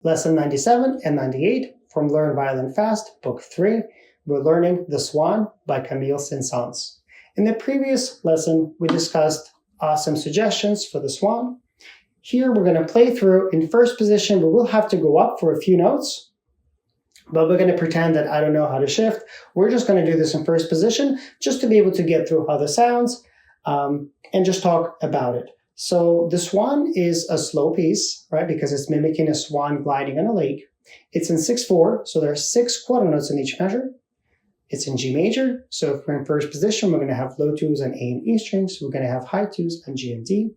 Lesson 97 and 98 from Learn Violin Fast, Book 3. We're learning The Swan by Camille Saint-Saëns. In the previous lesson, we discussed some suggestions for the Swan. Here we're going to play through in first position. We will have to go up for a few notes, but we're going to pretend that I don't know how to shift. We're just going to do this in first position just to be able to get through how this sounds and just talk about it. So the Swan is a slow piece, right? Because it's mimicking a swan gliding on a lake. It's in 6/4, so there are 6 quarter notes in each measure. It's in G major, so if we're in first position, we're going to have low 2s on A and E strings. We're going to have high 2s on G and D.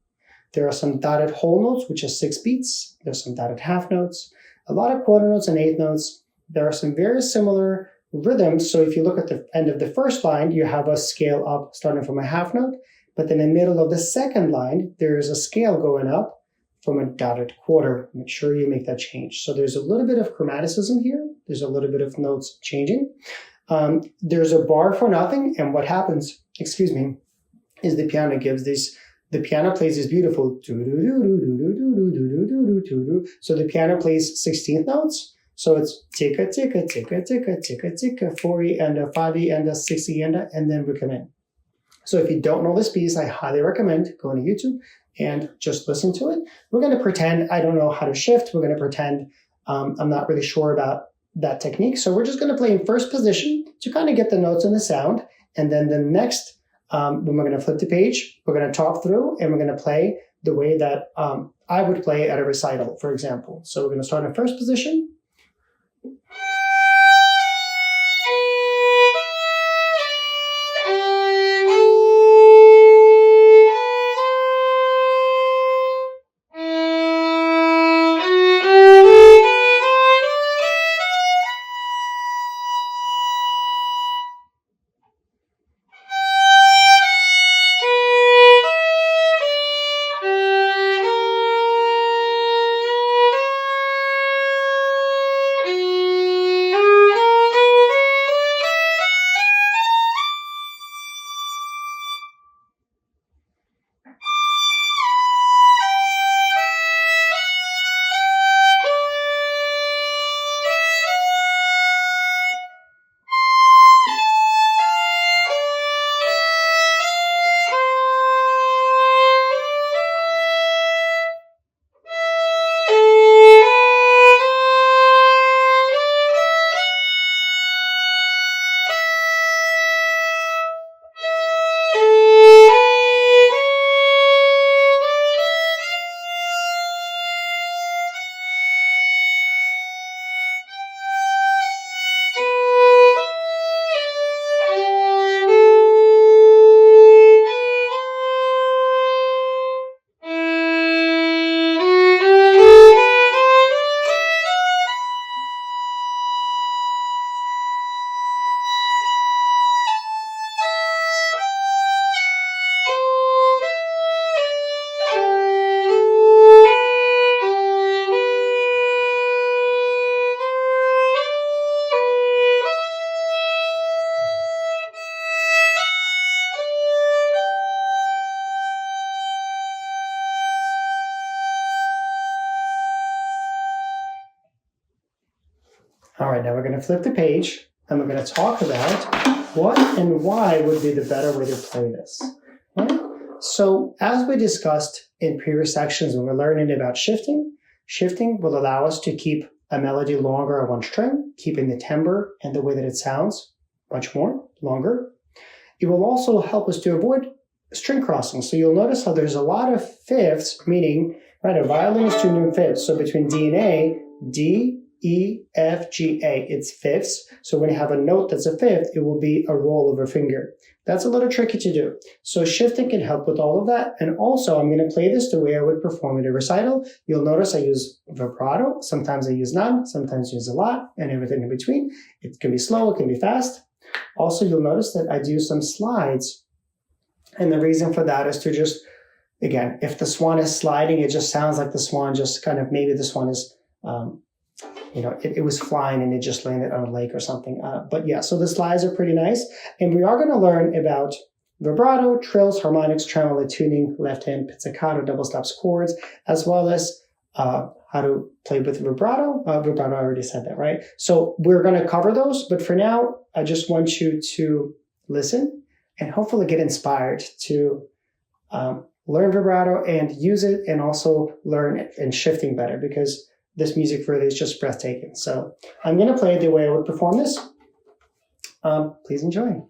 There are some dotted whole notes, which are 6 beats. There's some dotted half notes, a lot of quarter notes and eighth notes. There are some very similar rhythms. So if you look at the end of the first line, you have a scale up starting from a half note, but then in the middle of the second line, there is a scale going up from a dotted quarter. Make sure you make that change. So there's a little bit of chromaticism here. There's a little bit of notes changing. There's a bar for nothing, and what happens, is the piano plays this beautiful so the piano plays 16th notes. So it's ticka ticka ticka ticka ticka ticka 4e and a 5e and a 6e and then we come in. So if you don't know this piece, I highly recommend going to YouTube and just listen to it. We're going to pretend I don't know how to shift. We're going to pretend I'm not really sure about that technique. So we're just going to play in first position to kind of get the notes and the sound. And then the next, when we're going to flip the page, we're going to talk through and we're going to play the way that I would play at a recital, for example. So we're going to start in first position. All right, now we're going to flip the page and we're going to talk about what and why would be the better way to play this. Right? So as we discussed in previous sections when we're learning about shifting will allow us to keep a melody longer on one string, keeping the timbre and the way that it sounds much more longer. It will also help us to avoid string crossing. So you'll notice how there's a lot of fifths, meaning, right, a violin is 2 new fifths. So between D and A, D, E, F, G, A, it's fifths. So when you have a note that's a fifth, it will be a roll of a finger. That's a little tricky to do. So shifting can help with all of that. And also, I'm going to play this the way I would perform at a recital. You'll notice I use vibrato. Sometimes I use none. Sometimes I use a lot and everything in between. It can be slow. It can be fast. Also, you'll notice that I do some slides. And the reason for that is to just, again, if the swan is sliding, it just sounds like the swan just kind of, maybe the swan is, it was flying and it just landed on a lake or something. But yeah, so the slides are pretty nice. And we are going to learn about vibrato, trills, harmonics, tremolo, tuning, left hand, pizzicato, double stops chords, as well as how to play with vibrato. Vibrato, I already said that, right? So we're going to cover those, but for now, I just want you to listen and hopefully get inspired to learn vibrato and use it, and also learn it in shifting better, because this music really is just breathtaking. So I'm going to play the way I would perform this. Please enjoy.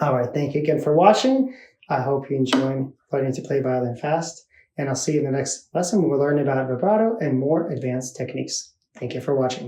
All right, thank you again for watching. I hope you enjoy learning to play violin fast, and I'll see you in the next lesson when we're learning about vibrato and more advanced techniques. Thank you for watching.